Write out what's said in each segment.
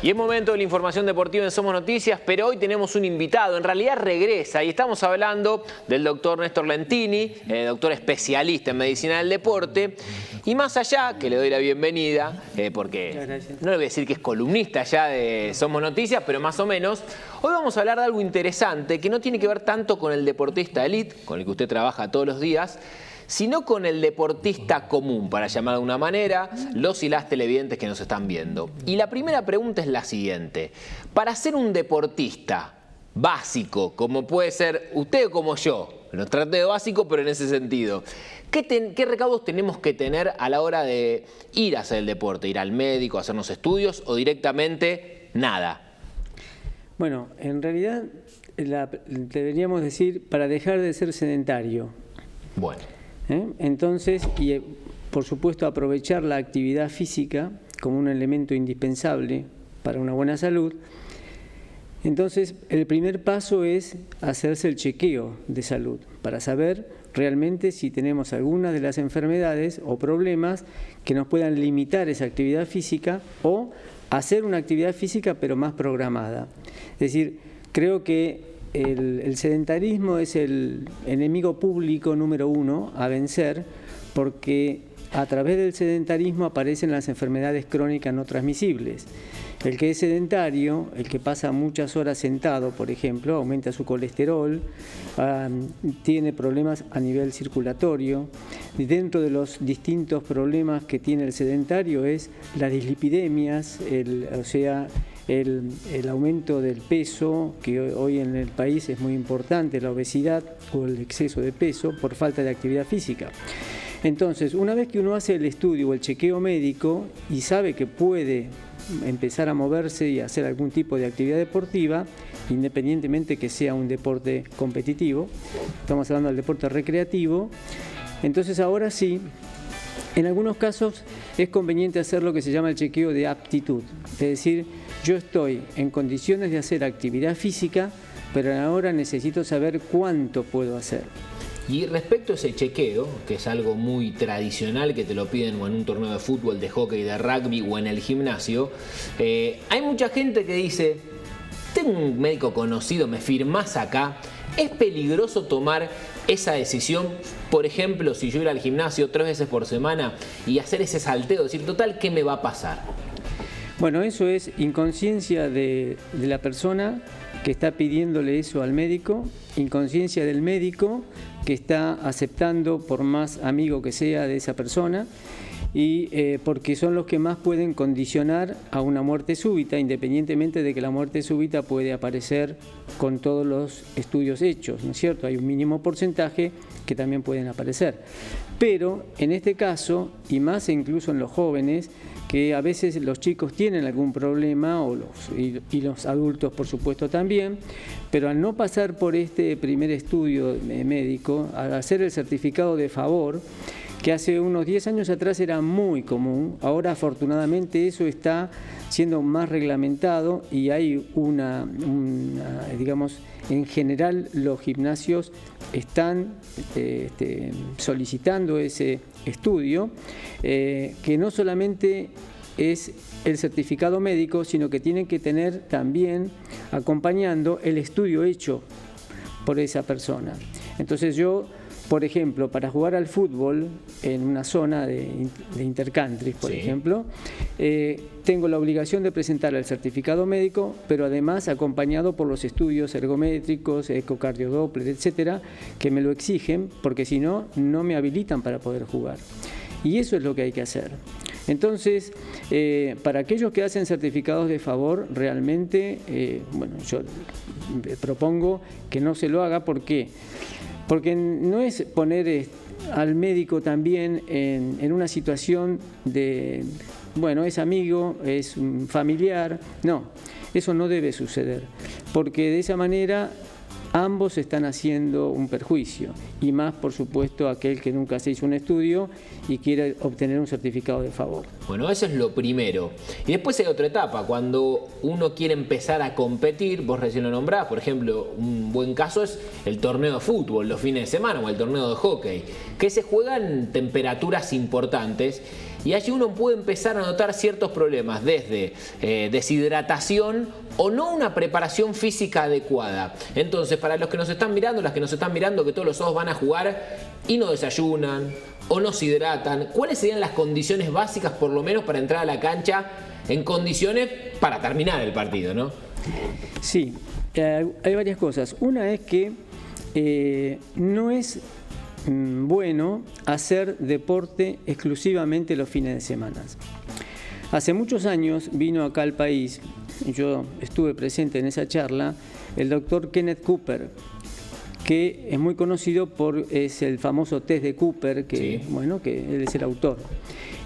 Y es momento de la información deportiva en Somos Noticias, pero hoy tenemos un invitado, en realidad regresa, y estamos hablando del doctor Néstor Lentini, doctor especialista en medicina del deporte, y más allá, que le doy la bienvenida, porque no le voy a decir que es columnista ya de Somos Noticias, pero más o menos, hoy vamos a hablar de algo interesante que no tiene que ver tanto con el deportista elite, con el que usted trabaja todos los días, sino con el deportista común, para llamar de una manera, los y las televidentes que nos están viendo. Y la primera pregunta es la siguiente. Para ser un deportista básico, como puede ser usted o como yo, nos trate de básico, pero en ese sentido, ¿qué recaudos tenemos que tener a la hora de ir a hacer el deporte? ¿Ir al médico, hacernos estudios o directamente nada? Bueno, en realidad deberíamos decir para dejar de ser sedentario. Bueno. Entonces, y por supuesto aprovechar la actividad física como un elemento indispensable para una buena salud. Entonces, el primer paso es hacerse el chequeo de salud para saber realmente si tenemos alguna de las enfermedades o problemas que nos puedan limitar esa actividad física o hacer una actividad física pero más programada. Es decir, creo que el sedentarismo es el enemigo público número uno a vencer, porque a través del sedentarismo aparecen las enfermedades crónicas no transmisibles. El que es sedentario, el que pasa muchas horas sentado, por ejemplo, aumenta su colesterol, tiene problemas a nivel circulatorio. Y dentro de los distintos problemas que tiene el sedentario es las dislipidemias, el aumento del peso, que hoy en el país es muy importante, la obesidad o el exceso de peso por falta de actividad física. Entonces, una vez que uno hace el estudio o el chequeo médico y sabe que puede empezar a moverse y hacer algún tipo de actividad deportiva, independientemente que sea un deporte competitivo, estamos hablando del deporte recreativo, entonces ahora sí, en algunos casos es conveniente hacer lo que se llama el chequeo de aptitud, es decir, yo estoy en condiciones de hacer actividad física, pero ahora necesito saber cuánto puedo hacer. Y respecto a ese chequeo, que es algo muy tradicional, que te lo piden o en un torneo de fútbol, de hockey, de rugby o en el gimnasio, hay mucha gente que dice, tengo un médico conocido, me firmás acá, ¿es peligroso tomar esa decisión? Por ejemplo, si yo ir al gimnasio 3 veces por semana y hacer ese salteo, decir, total, ¿qué me va a pasar? Bueno, eso es inconsciencia de la persona que está pidiéndole eso al médico, inconsciencia del médico que está aceptando, por más amigo que sea de esa persona, y porque son los que más pueden condicionar a una muerte súbita, independientemente de que la muerte súbita puede aparecer con todos los estudios hechos, ¿no es cierto? Hay un mínimo porcentaje que también pueden aparecer. Pero en este caso, y más incluso en los jóvenes, que a veces los chicos tienen algún problema, y los adultos por supuesto también, pero al no pasar por este primer estudio médico, al hacer el certificado de favor, que hace unos 10 años atrás era muy común, ahora afortunadamente eso está siendo más reglamentado y hay digamos, en general los gimnasios están solicitando ese estudio, que no solamente es el certificado médico, sino que tienen que tener también acompañando el estudio hecho por esa persona. Entonces yo, por ejemplo, para jugar al fútbol en una zona de intercountry, por ejemplo, tengo la obligación de presentar el certificado médico, pero además acompañado por los estudios ergométricos, ecocardiodópler, etcétera, que me lo exigen, porque si no, no me habilitan para poder jugar. Y eso es lo que hay que hacer. Entonces, para aquellos que hacen certificados de favor, realmente, bueno, yo propongo que no se lo haga. ¿Por qué? Porque no es poner al médico también en una situación de, bueno, es amigo, es un familiar. No, eso no debe suceder, porque de esa manera ambos están haciendo un perjuicio, y más por supuesto aquel que nunca se hizo un estudio y quiere obtener un certificado de favor. Bueno, eso es lo primero. Y después hay otra etapa, cuando uno quiere empezar a competir, vos recién lo nombrás, por ejemplo, un buen caso es el torneo de fútbol los fines de semana o el torneo de hockey, que se juegan temperaturas importantes y allí uno puede empezar a notar ciertos problemas, desde deshidratación o no una preparación física adecuada. Entonces, para los que nos están mirando, las que nos están mirando, que todos los sábados van a jugar y no desayunan o no se hidratan, ¿cuáles serían las condiciones básicas, por lo menos, para entrar a la cancha en condiciones para terminar el partido, ¿no? Sí, hay varias cosas. Una es que no es bueno hacer deporte exclusivamente los fines de semana. Hace muchos años vino acá al país, yo estuve presente en esa charla, el doctor Kenneth Cooper, que es muy conocido es el famoso test de Cooper, que, sí, bueno, que él es el autor.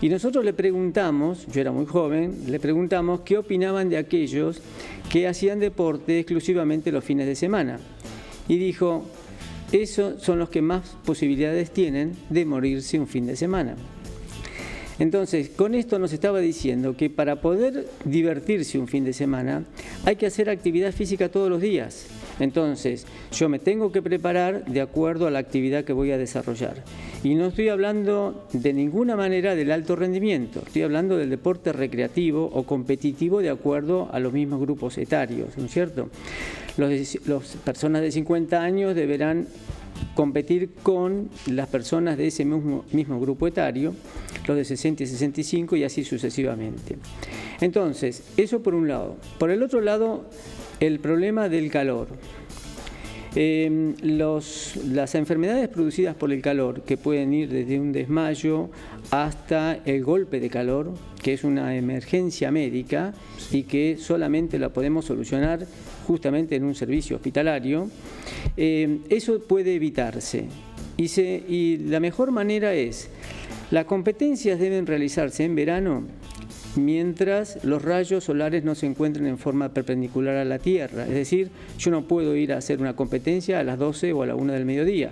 Y nosotros le preguntamos, yo era muy joven, le preguntamos qué opinaban de aquellos que hacían deporte exclusivamente los fines de semana. Y dijo, esos son los que más posibilidades tienen de morirse un fin de semana. Entonces, con esto nos estaba diciendo que para poder divertirse un fin de semana hay que hacer actividad física todos los días. Entonces, yo me tengo que preparar de acuerdo a la actividad que voy a desarrollar. Y no estoy hablando de ninguna manera del alto rendimiento, estoy hablando del deporte recreativo o competitivo de acuerdo a los mismos grupos etarios, ¿no es cierto? Las personas de 50 años deberán competir con las personas de ese mismo grupo etario, los de 60 y 65 y así sucesivamente. Entonces, eso por un lado. Por el otro lado, el problema del calor. Las enfermedades producidas por el calor, que pueden ir desde un desmayo hasta el golpe de calor, que es una emergencia médica y que solamente la podemos solucionar justamente en un servicio hospitalario, eso puede evitarse. Y la mejor manera es, las competencias deben realizarse en verano mientras los rayos solares no se encuentren en forma perpendicular a la Tierra. Es decir, yo no puedo ir a hacer una competencia a las 12 o a la 1 del mediodía.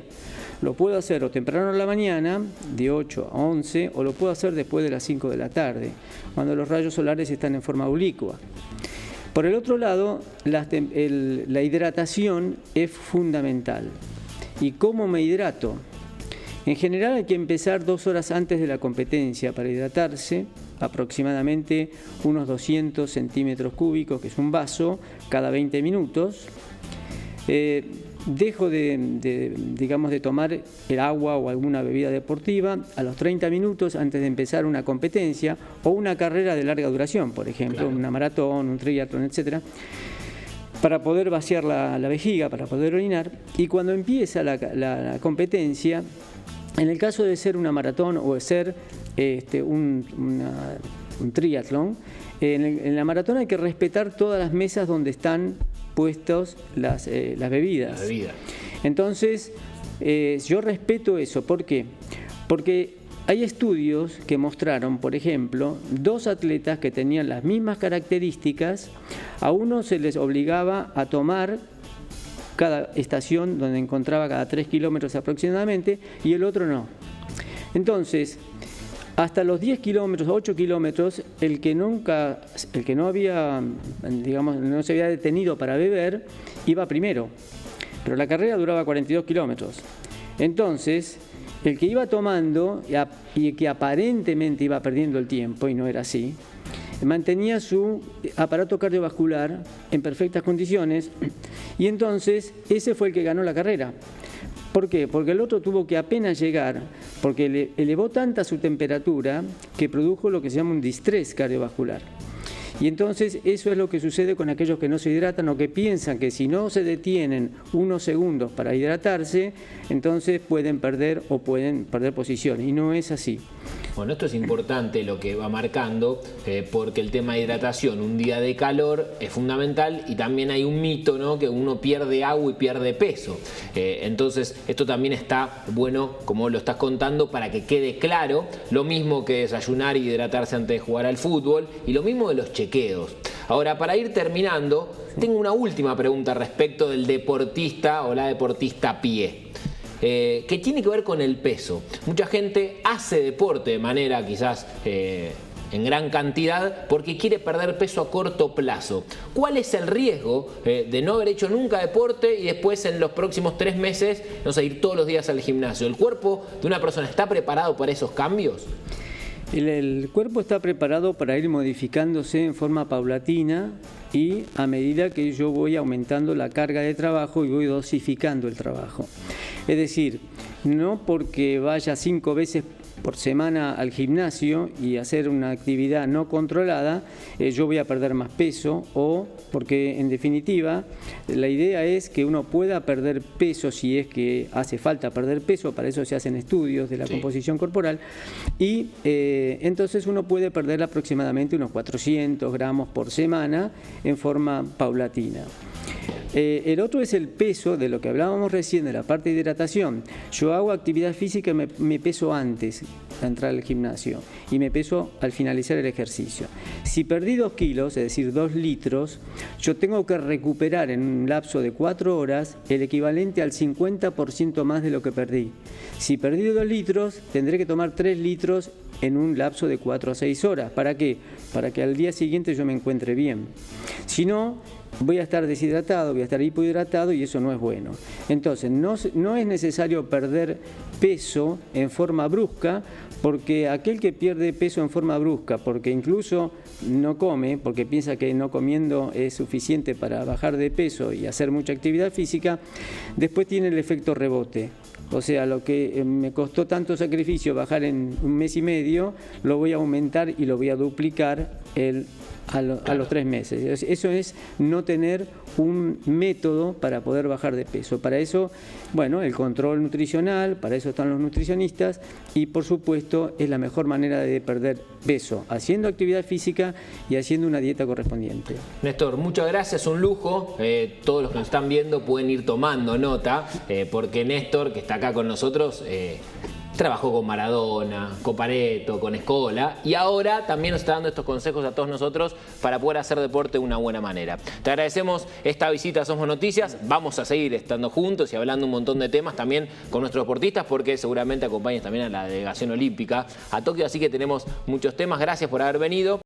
Lo puedo hacer o temprano en la mañana, de 8 a 11, o lo puedo hacer después de las 5 de la tarde, cuando los rayos solares están en forma oblicua. Por el otro lado, la hidratación es fundamental. ¿Y cómo me hidrato? En general hay que empezar 2 horas antes de la competencia para hidratarse, aproximadamente unos 200 centímetros cúbicos, que es un vaso, cada 20 minutos. Dejo de tomar el agua o alguna bebida deportiva a los 30 minutos antes de empezar una competencia o una carrera de larga duración, por ejemplo, claro, una maratón, un triatlón, etcétera, para poder vaciar la vejiga, para poder orinar. Y cuando empieza la competencia, en el caso de ser una maratón o de ser un triatlón, en la maratón hay que respetar todas las mesas donde están puestos las bebidas. La bebida. Entonces, yo respeto eso. ¿Por qué? Porque hay estudios que mostraron, por ejemplo, 2 atletas que tenían las mismas características, a uno se les obligaba a tomar cada estación donde encontraba cada 3 kilómetros aproximadamente y el otro no. Entonces, hasta los 10 kilómetros, 8 kilómetros, el que no había, digamos, no se había detenido para beber, iba primero. Pero la carrera duraba 42 kilómetros. Entonces, el que iba tomando y que aparentemente iba perdiendo el tiempo, y no era así, mantenía su aparato cardiovascular en perfectas condiciones y entonces ese fue el que ganó la carrera. ¿Por qué? Porque el otro tuvo que apenas llegar, porque elevó tanta su temperatura que produjo lo que se llama un distrés cardiovascular. Y entonces eso es lo que sucede con aquellos que no se hidratan o que piensan que si no se detienen unos segundos para hidratarse, entonces pueden perder posición. Y no es así. Bueno, esto es importante lo que va marcando, porque el tema de hidratación, un día de calor, es fundamental y también hay un mito, ¿no?, que uno pierde agua y pierde peso. Entonces, esto también está bueno, como lo estás contando, para que quede claro. Lo mismo que desayunar y hidratarse antes de jugar al fútbol y lo mismo de los chequeos. Ahora, para ir terminando, tengo una última pregunta respecto del deportista o la deportista a pie. Que tiene que ver con el peso. Mucha gente hace deporte de manera quizás en gran cantidad porque quiere perder peso a corto plazo. ¿Cuál es el riesgo de no haber hecho nunca deporte y después en los próximos 3 meses, no sé, ir todos los días al gimnasio? ¿El cuerpo de una persona está preparado para esos cambios? El cuerpo está preparado para ir modificándose en forma paulatina y a medida que yo voy aumentando la carga de trabajo y voy dosificando el trabajo. Es decir, no porque vaya 5 veces por semana al gimnasio y hacer una actividad no controlada, yo voy a perder más peso, o porque en definitiva la idea es que uno pueda perder peso si es que hace falta perder peso, para eso se hacen estudios de la composición corporal, y entonces uno puede perder aproximadamente unos 400 gramos por semana en forma paulatina. El otro es el peso, de lo que hablábamos recién, de la parte de hidratación. Yo hago actividad física y me peso antes de entrar al gimnasio y me peso al finalizar el ejercicio. Si perdí 2 kilos, es decir, 2 litros, yo tengo que recuperar en un lapso de 4 horas el equivalente al 50% más de lo que perdí. Si perdí 2 litros, tendré que tomar 3 litros en un lapso de 4 a 6 horas. ¿Para qué? Para que al día siguiente yo me encuentre bien. Si no, voy a estar deshidratado, voy a estar hipohidratado y eso no es bueno. Entonces, no es necesario perder peso en forma brusca, porque aquel que pierde peso en forma brusca, porque incluso no come, porque piensa que no comiendo es suficiente para bajar de peso y hacer mucha actividad física, después tiene el efecto rebote. O sea, lo que me costó tanto sacrificio bajar en 1 mes y medio, lo voy a aumentar y lo voy a duplicar a los 3 meses. Eso es no tener un método para poder bajar de peso. Para eso, bueno, el control nutricional, para eso están los nutricionistas, y por supuesto es la mejor manera de perder peso, haciendo actividad física y haciendo una dieta correspondiente. Néstor, muchas gracias, un lujo. Todos los que nos están viendo pueden ir tomando nota, porque Néstor, que está acá con nosotros, trabajó con Maradona, con Pareto, con Escola, y ahora también nos está dando estos consejos a todos nosotros para poder hacer deporte de una buena manera. Te agradecemos esta visita a Somos Noticias. Vamos a seguir estando juntos y hablando un montón de temas también con nuestros deportistas, porque seguramente acompañas también a la delegación olímpica a Tokio, así que tenemos muchos temas. Gracias por haber venido.